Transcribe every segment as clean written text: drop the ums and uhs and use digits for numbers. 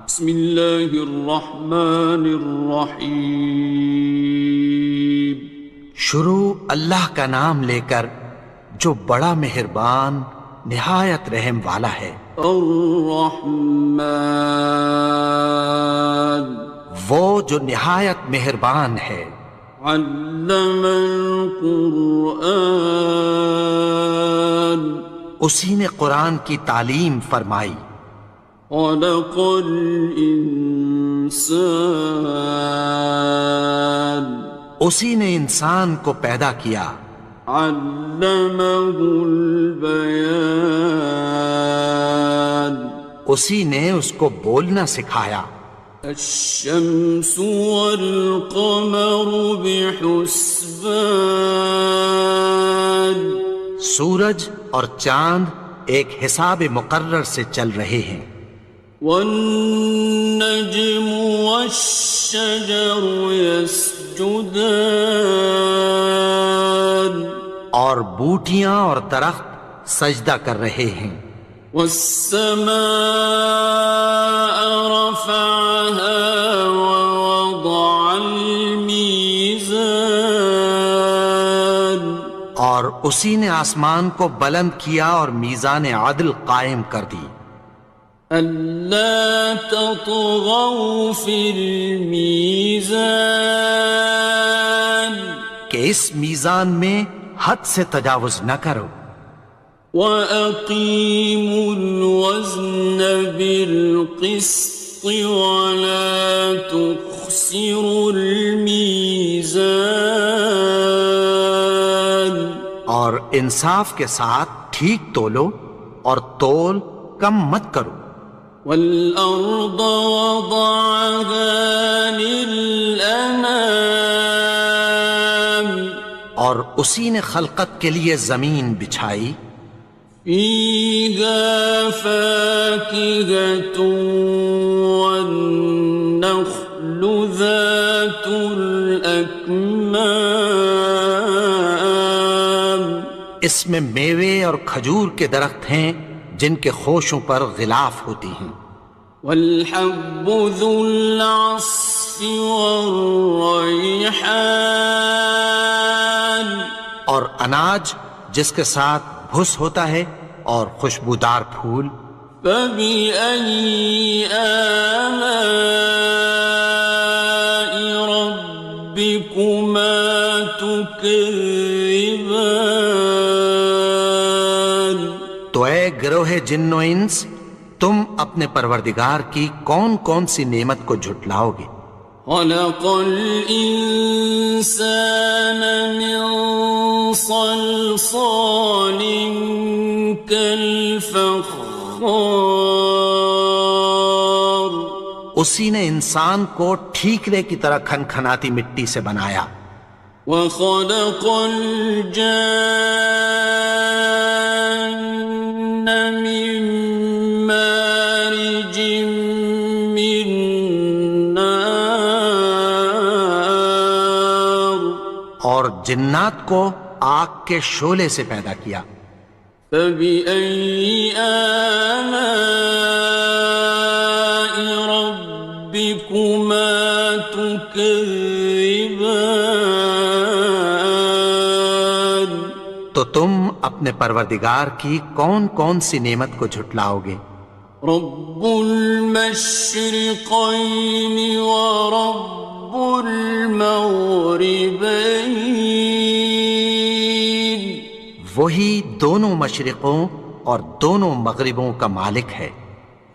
بسم اللہ الرحمن الرحیم۔ شروع اللہ کا نام لے کر جو بڑا مہربان نہایت رحم والا ہے۔ الرحمن، وہ جو نہایت مہربان ہے۔ علم القرآن، اسی نے قرآن کی تعلیم فرمائی۔ خلق الانسان، اسی نے انسان کو پیدا کیا۔ علمہ البیان، اسی نے اس کو بولنا سکھایا۔ الشمس والقمر بحسبان، سورج اور چاند ایک حساب مقرر سے چل رہے ہیں۔ والنجم والشجر يسجدان، اور بوٹیاں اور درخت سجدہ کر رہے ہیں۔ والسماء رفعها ووضع الميزان، اور اسی نے آسمان کو بلند کیا اور میزان عدل قائم کر دی۔ ألا تطغوا في الميزان، کہ اس میزان میں حد سے تجاوز نہ کرو۔ وَأَقِيمُوا الْوَزْنَ بِالْقِسْطِ وَلَا تُخْسِرُوا الْمِيزَانَ، اور انصاف کے ساتھ ٹھیک تولو اور تول کم مت کرو۔ وَالْأَرْضَ وَضَعَهَا لِلْأَنَامِ، اور اسی نے خلقت کے لیے زمین بچھائی۔ فِيهَا فَاكِهَةٌ وَالنَّخْلُ ذَاتُ الْأَكْمَامِ، اس میں میوے اور کھجور کے درخت ہیں جن کے خوشوں پر غلاف ہوتی ہیں۔ وَالْحَبُّ ذُو الْعَصْفِ وَالرَّيْحَانِ، اور اناج جس کے ساتھ بھس ہوتا ہے اور خوشبودار پھول۔ فَبِأَيِّ آلَاءِ رَبِّكُمَا تُكَذِّبَانِ، تو اے گروہ جن و انس، تم اپنے پروردگار کی کون کون سی نعمت کو جھٹلاؤ گے؟ خَلَقَ الْإِنسَانَ مِنْ صَلْصَالٍ كَالْفَخَّارِ، اسی نے انسان کو ٹھیکرے کی طرح کھنکھناتی مٹی سے بنایا۔ وَخَلَقَ الْجَانَّ مِن مَّارِجٍ مِّن نَّارٍ، اور جنات کو آگ کے شعلے سے پیدا کیا۔ فَبِأَيِّ آلَاءِ رَبِّكُمَا تُكَذِّبَانِ، تو تم اپنے پروردگار کی کون کون سی نعمت کو جھٹلاؤ گے؟ رب المشرقين ورب المغربين، وہی دونوں مشرقوں اور دونوں مغربوں کا مالک ہے۔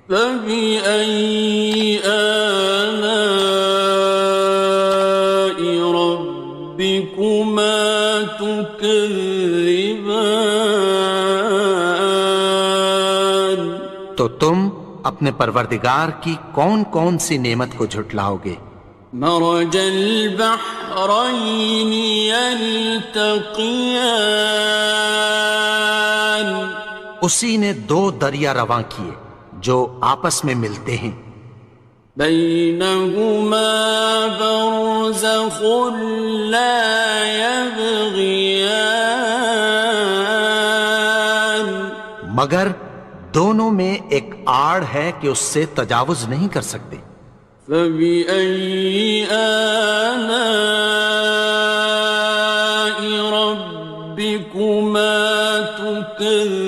فَبِأَيِّ آلَاءِ رَبِّكُمَا تُكَذِّبَانِ، تو تم اپنے پروردگار کی کون کون سی نعمت کو جھٹلاؤ گے؟ مرج البحرين يلتقيان، اسی نے دو دریا رواں کیے جو آپس میں ملتے ہیں۔ بينهما برزخ لا يبغيان، مگر دونوں میں ایک آڑ ہے کہ اس سے تجاوز نہیں کر سکتے۔ فبأي آلاء ربكما تكذبان؟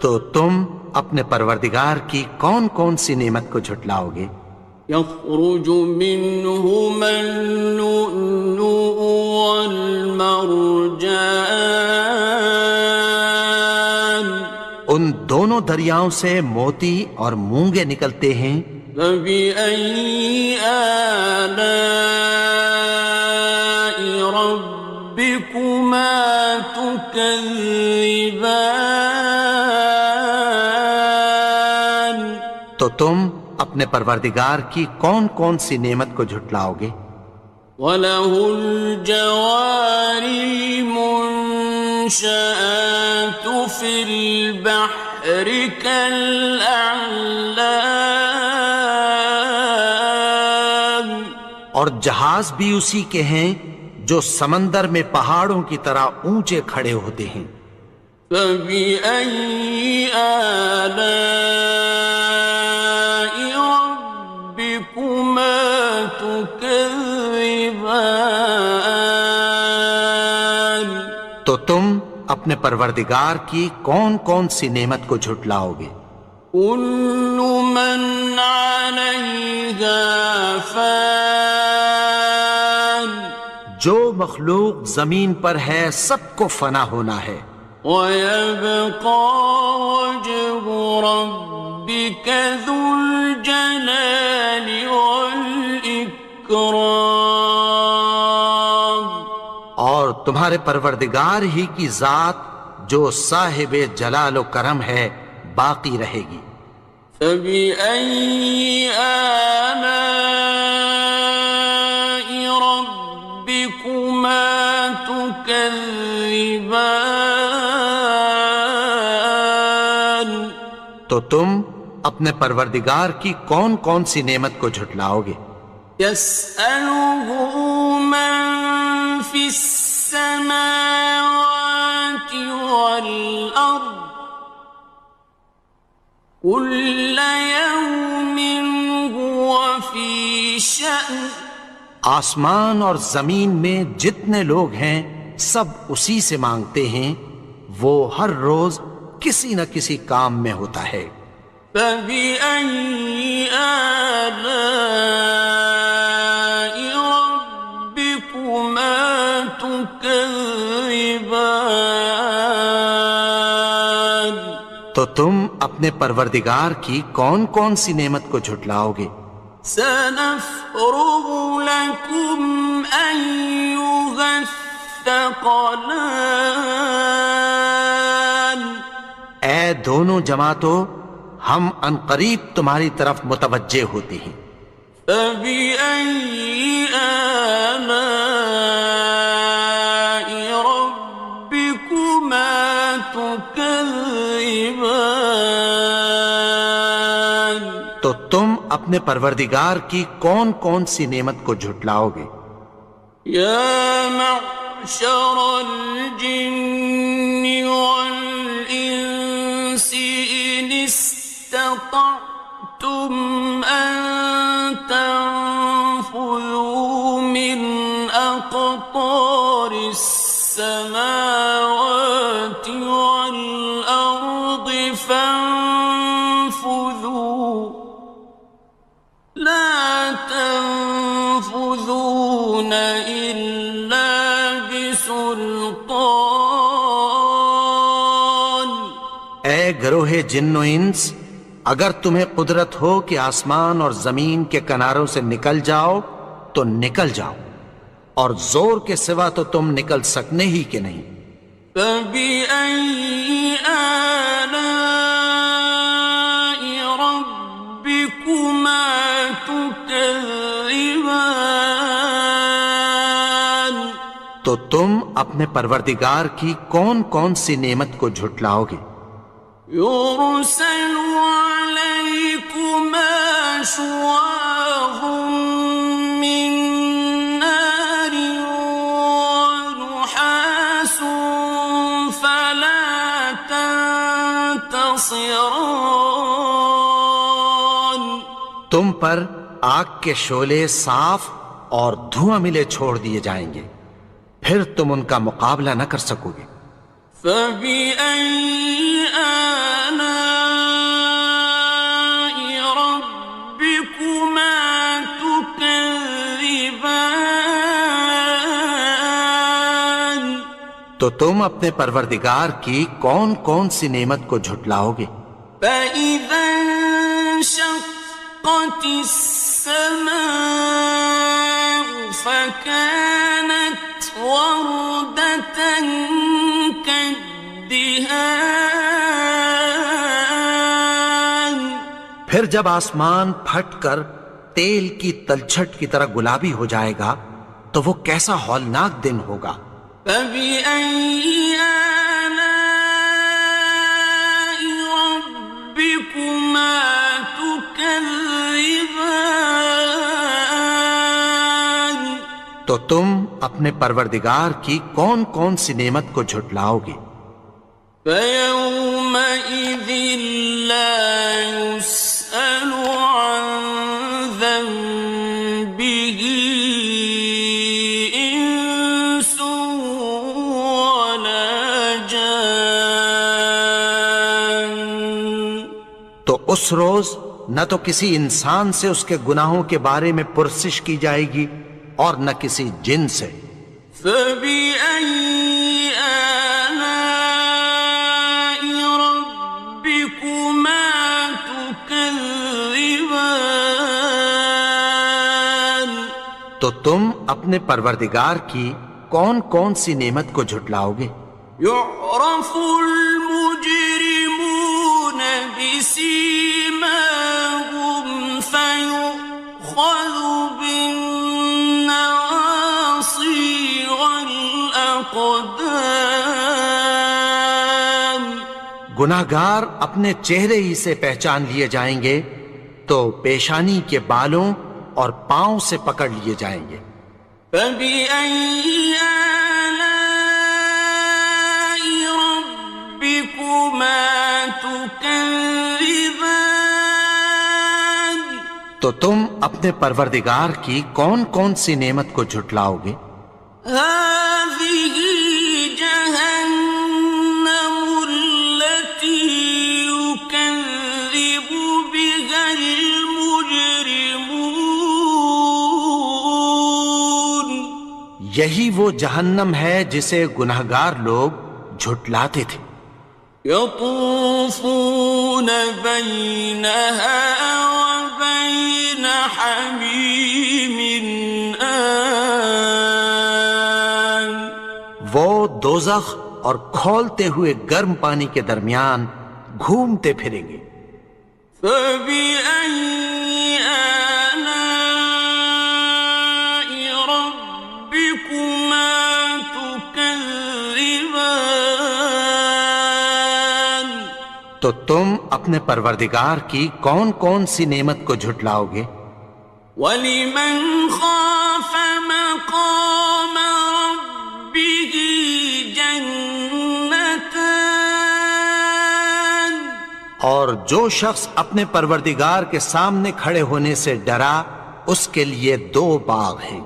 تو تم اپنے پروردگار کی کون کون سی نعمت کو جھٹلاؤ گے؟ يخرج منهما اللؤلؤ والمرجان ان دونوں دریاؤں سے موتی اور مونگے نکلتے ہیں۔ فبأي آلاء ربكما تكذبان؟ تو تم اپنے پروردگار کی کون کون سی نعمت کو جھٹلاؤ گے؟ وَلَهُ الْجَوَارِ الْمُنشَآتُ فِي الْبَحْرِ كَالْأَعْلَامِ، اور جہاز بھی اسی کے ہیں جو سمندر میں پہاڑوں کی طرح اونچے کھڑے ہوتے ہیں۔ فَبِأَيِّ آلَاءِ رَبِّكُمَا تُكَذِّبَانِ؟ تو تم اپنے پروردگار کی کون کون سی نعمت کو جھٹلاؤ گے؟ كُلُّ مَنْ عَلَيْهَا فَانٍ، جو مخلوق زمین پر ہے سب کو فنا ہونا ہے۔ وَيَبْقَى وَجْهُ رَبِّكَ ذُو الْجَلَالِ وَالْإِكْرَامِ، اور تمہارے پروردگار ہی کی ذات جو صاحب جلال و کرم ہے باقی رہے گی۔ فَبِأَيِّ آلَاءِ رَبِّكُمَا تُكَذِّبَانِ؟ تو تم اپنے پروردگار کی کون کون سی نعمت کو جھٹلاؤ گے؟ يَسْأَلُهُ مَن فِي السَّمَاوَاتِ وَالْأَرْضِ كُلَّ يَوْمٍ هُوَ فِي شَأْنٍ، آسمان اور زمین میں جتنے لوگ ہیں سب اسی سے مانگتے ہیں، وہ ہر روز کسی نہ کسی کام میں ہوتا ہے۔ فَبِأَيِّ آلَاءِ رَبِّكُمَا تُكَذِّبَانِ؟ تو تم اپنے پروردگار کی کون کون سی نعمت کو جھٹلاؤ گے؟ سَنَفْرُغُ لَكُمْ أَيُّهَ الثَّقَلَانِ، اے دونوں جماعتوں، ہم عنقریب تمہاری طرف متوجہ ہوتے ہیں۔ فَبِأَيِّ آلَاءِ رَبِّكُمَا تُكَذِّبَانِ؟ تو تم اپنے پروردگار کی کون کون سی نعمت کو جھٹلاؤ گے؟ يَا مَعْشَرَ الْجِنِّ وَالْإِنسِ إِنِ اسْتَطَعْتُمْ أَن تَنفُذُوا مِنْ أَقْطَارِ السَّمَاوَاتِ وَالْأَرْضِ فَانفُذُوا، لَا تَنفُذُونَ إِلَّا بِسُلْطَانٍ۔ اے گروہ جن و انس، اگر تمہیں قدرت ہو کہ آسمان اور زمین کے کناروں سے نکل جاؤ تو نکل جاؤ، اور زور کے سوا تو تم نکل سکنے ہی کہ نہیں۔ فَبِأَيِّ آلَاءِ رَبِّكُمَا تُكَذِّبَانِ؟ تو تم اپنے پروردگار کی کون کون سی نعمت کو جھٹلاؤ گے؟ يُرْسَلُ عَلَيْكُمَا شُوَاظٌ مِّن نَّارٍ وَنُحَاسٌ خاصران. تم پر آگ کے شعلے صاف اور دھواں ملے چھوڑ دیے جائیں گے، پھر تم ان کا مقابلہ نہ کر سکو گے۔ فَبِأَيِّ آلَاءِ رَبِّكُمَا تُكَذِّبَانِ. تو تم اپنے پروردگار کی کون کون سی نعمت کو جھٹلاؤ گے؟ فَإِذَا انشَقَّتِ السَّمَاءُ فَكَانَتْ وَرْدَةً كَالدِّهَانِ. پھر جب آسمان پھٹ کر تیل کی تلچھٹ کی طرح گلابی ہو جائے گا تو وہ کیسا ہولناک دن ہوگا۔ فَبِأَيِّ آلَاءِ رَبِّكُمَا تُكَذِّبَانِ. تو تم اپنے پروردگار کی کون کون سی نعمت کو جھٹلاؤ گے؟ فَيَوْمَئِذٍ لَا يُسْأَلُ عَنْ ذَنبِهِ إِنسٌ وَلَا جَانٌ. تو اس روز نہ تو کسی انسان سے اس کے گناہوں کے بارے میں پرسش کی جائے گی اور نہ کسی جن سے۔ فَبِأَيِّ آلَاءِ رَبِّكُمَا تُكَذِّبَانِ. تو تم اپنے پروردگار کی کون کون سی نعمت کو جھٹلاؤ گے؟ يُعْرَفُ الْمُجْرِمُونَ بِسِيمَاهُمْ فَيُؤْخَذُ بِالنَّوَاصِي وَالْأَقْدَامِ. گناہگار اپنے چہرے ہی سے پہچان لیے جائیں گے تو پیشانی کے بالوں اور پاؤں سے پکڑ لیے جائیں گے۔ فَبِأَيِّ آلَاءِ رَبِّكُمَا تُكَذِّبَانِ. تو تم اپنے پروردگار کی کون کون سی نعمت کو جھٹلاؤ گے؟ هَٰذِهِ جَهَنَّمُ الَّتِي يُكَذِّبُ بِهَا الْمُجْرِمُونَ. یہی وہ جہنم ہے جسے گناہگار لوگ جھٹلاتے تھے۔ يَطُوفُونَ بَيْنَهَا وَبَيْنَ حَمِيمٍ آنٍ. وہ دوزخ اور کھولتے ہوئے گرم پانی کے درمیان گھومتے پھریں گے۔ فَبِأَيِّ آلَاءِ رَبِّكُمَا تُكَذِّبَانِ. تو تم اپنے پروردگار کی کون کون سی نعمت کو جھٹلاؤ گے؟ وَلِمَنْ خَافَ مَقَامَ رَبِّهِ جَنَّتَانِ. اور جو شخص اپنے پروردگار کے سامنے کھڑے ہونے سے ڈرا اس کے لیے دو باغ ہیں۔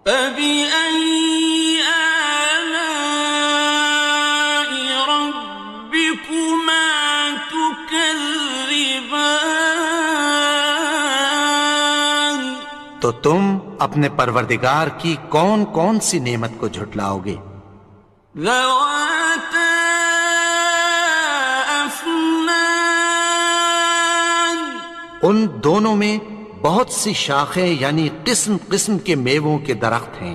فَبِأَيِّ آلَاءِ رَبِّكُمَا تُكَذِّبَانِ. تو تم اپنے پروردگار کی کون کون سی نعمت کو جھٹلاؤ گے؟ ذَوَاتَا أَفْنَانٍ. ان دونوں میں بہت سی شاخیں یعنی قسم قسم کے میووں کے درخت ہیں۔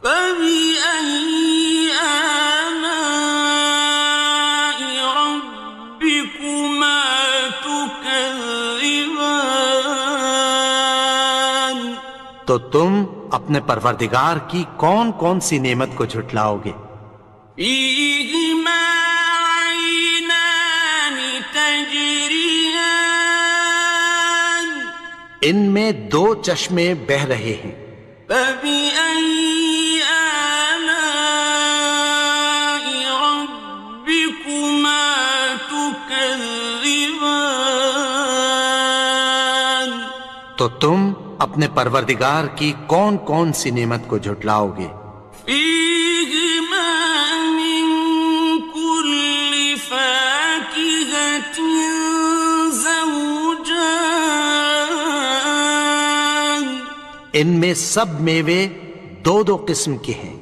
فَبِأَيِّ آلَاءِ رَبِّكُمَا تُكَذِّبَانِ. تو تم اپنے پروردگار کی کون کون سی نعمت کو جھٹلاؤ گے؟ فِيهِمَا عَيْنَانِ تَجْرِيَانِ. ان میں دو چشمے بہہ رہے ہیں۔ فَبِأَيِّ آلَاءِ رَبِّكُمَا تُكَذِّبَانِ. تكذبان تو تم اپنے پروردگار کی کون کون سی نعمت کو جھٹلاؤ گے؟ فيهما من كل فاكهة زوجان ان میں سب میوے دو دو قسم کے ہیں۔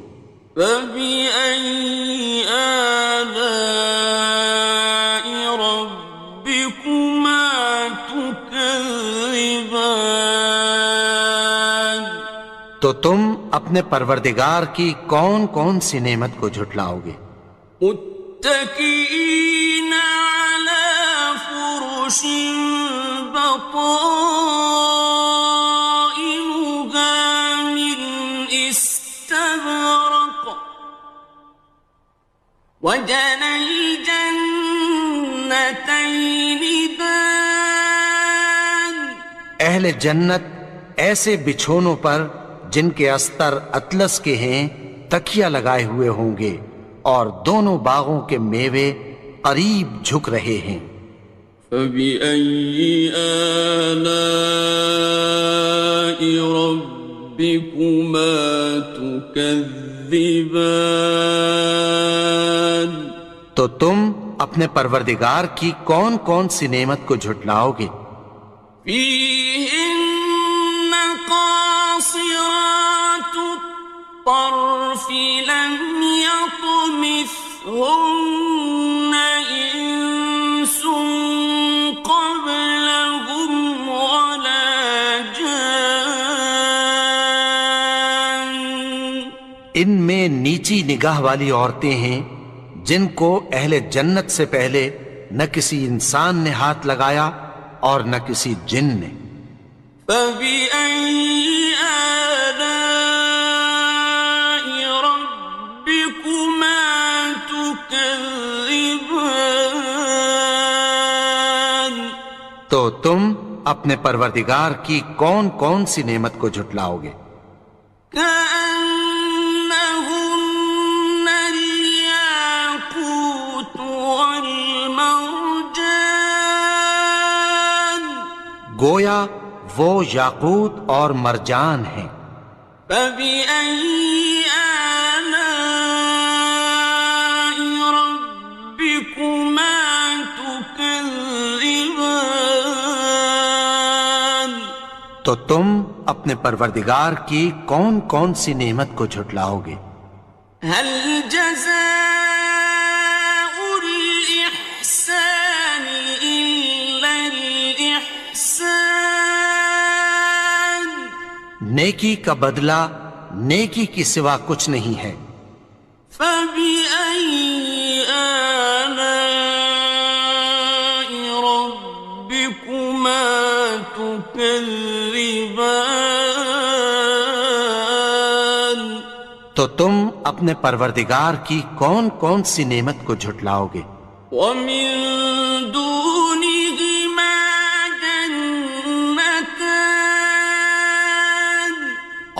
فبأي آلاء ربكما تكذبان تو تم اپنے پروردگار کی کون کون سی نعمت کو جھٹلاؤ گے؟ متكئين على فرش بطائنها من استبرق وجنى الجنتين دان اہل جنت ایسے بچھونوں پر جن کے استر اطلس کے ہیں تکیہ لگائے ہوئے ہوں گے، اور دونوں باغوں کے میوے قریب جھک رہے ہیں۔ فبأي آلاء ربكما تكذبان تو تم اپنے پروردگار کی کون کون سی نعمت کو جھٹلاؤ گے؟ فيهن قاصرات الطرف لم يطمثهن إنس قبلهم ولا جان ان میں نیچی نگاہ والی عورتیں ہیں جن کو اہل جنت سے پہلے نہ کسی انسان نے ہاتھ لگایا اور نہ کسی جن نے۔ فبأي آلاء ربكما تكذبان تو تم اپنے پروردگار کی کون کون سی نعمت کو جھٹلاؤ گے؟ كأنهن الياقوت والمرجان گویا وہ یاقوت اور مرجان ہیں۔ فبأي آلاء ربكما تكذبان تو تم اپنے پروردگار کی کون کون سی نعمت کو جھٹلاؤ گے؟ هل جزاء الإحسان إلا الإحسان نیکی کا بدلہ نیکی کی سوا کچھ نہیں ہے۔ فبأي آلاء ربكما تكذبان تو تم اپنے پروردگار کی کون کون سی نعمت کو جھٹلاؤ گے؟ ومن دونهما جنتان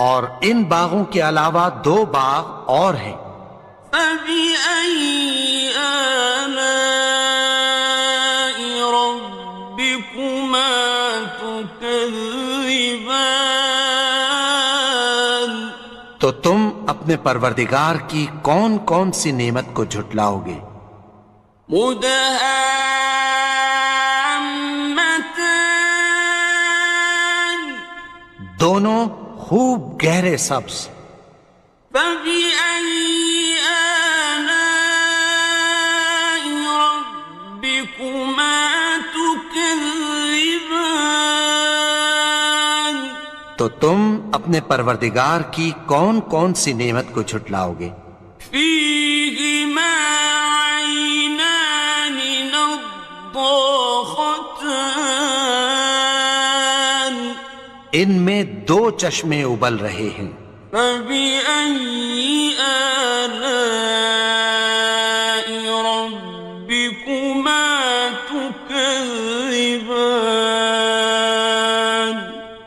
اور ان باغوں کے علاوہ دو باغ اور ہیں۔ فبأي آلاء ربكما تكذبان تو تم اپنے پروردگار کی کون کون سی نعمت کو جھٹلاؤ گے؟ مدهامتان دونوں خوب گہرے سبز۔ فبأي آلاء ربكما تكذبان تو تم اپنے پروردگار کی کون کون سی نعمت کو جھٹلاؤ گے؟ فيهما عينان نضاختان ان میں دو چشمے ابل رہے ہیں۔ فبأي آلاء ربكما تكذبان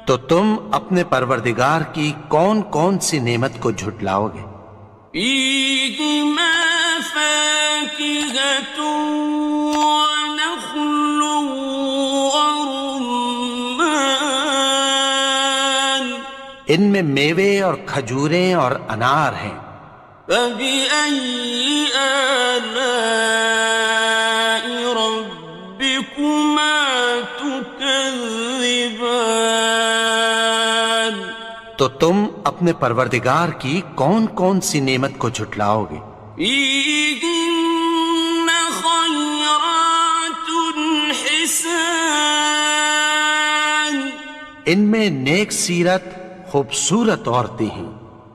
تو تم اپنے پروردگار کی کون کون سی نعمت کو جھٹلاؤ گے؟ فيهما فاكهة ونخل ان میں میوے اور کھجوریں اور انار ہیں۔ فبأي آلاء ربكما تكذبان؟ تو تم اپنے پروردگار کی کون کون سی نعمت کو جھٹلاؤ گے؟ فيهن خيرات حسان، ان میں نیک سیرت خوبصورت عورتیں ہیں۔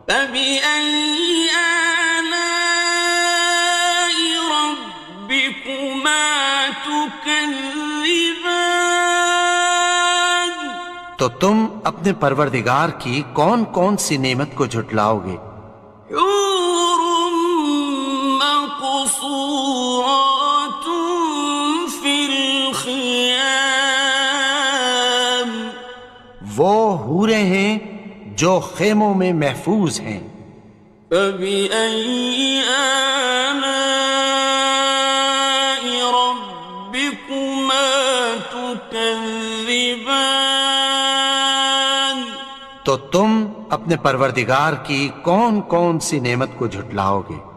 فبأي آلاء ربكما تكذبان؟ تو تم اپنے پروردگار کی کون کون سی نعمت کو جھٹلاؤ گے؟ حور مقصورات في الخيام، وہ حوریں ہیں جو خیموں میں محفوظ ہیں۔ فبأي آلاء ربكما تكذبان؟ تو تم اپنے پروردگار کی کون کون سی نعمت کو جھٹلاؤ گے؟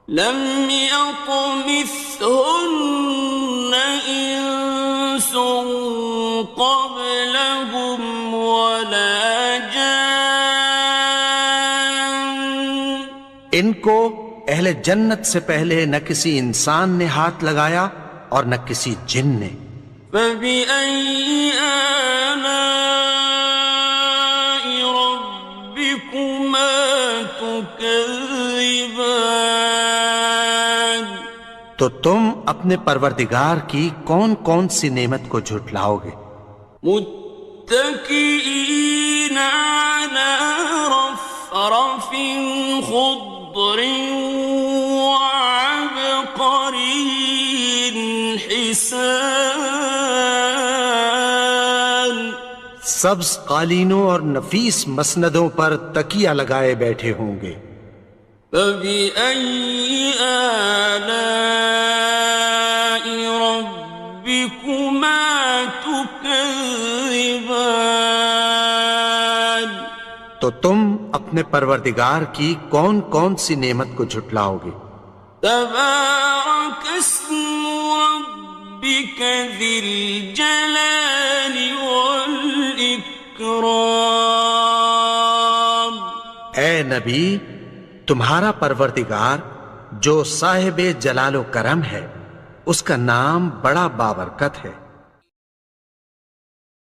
لم يطمثهن إنس قبلهم ولا جان، ان کو اہل جنت سے پہلے نہ کسی انسان نے ہاتھ لگایا اور نہ کسی جن نے۔ فبأي آلاء ربكما تكذبان؟ تو تم اپنے پروردگار کی کون کون سی نعمت کو جھٹلاؤ گے؟ متكئين على رفرف خضر وعبقري حسان، سبز قالینوں اور نفیس مسندوں پر تکیہ لگائے بیٹھے ہوں گے۔ فبأي آلاء ربكما تكذبان؟ تو تم اپنے پروردگار کی کون کون سی نعمت کو جھٹلاؤ گے؟ تبارك اسم ربك ذي الجلال والإكرام۔ اے نبی، تمہارا پروردگار جو صاحب جلال و کرم ہے، اس کا نام بڑا بابرکت ہے۔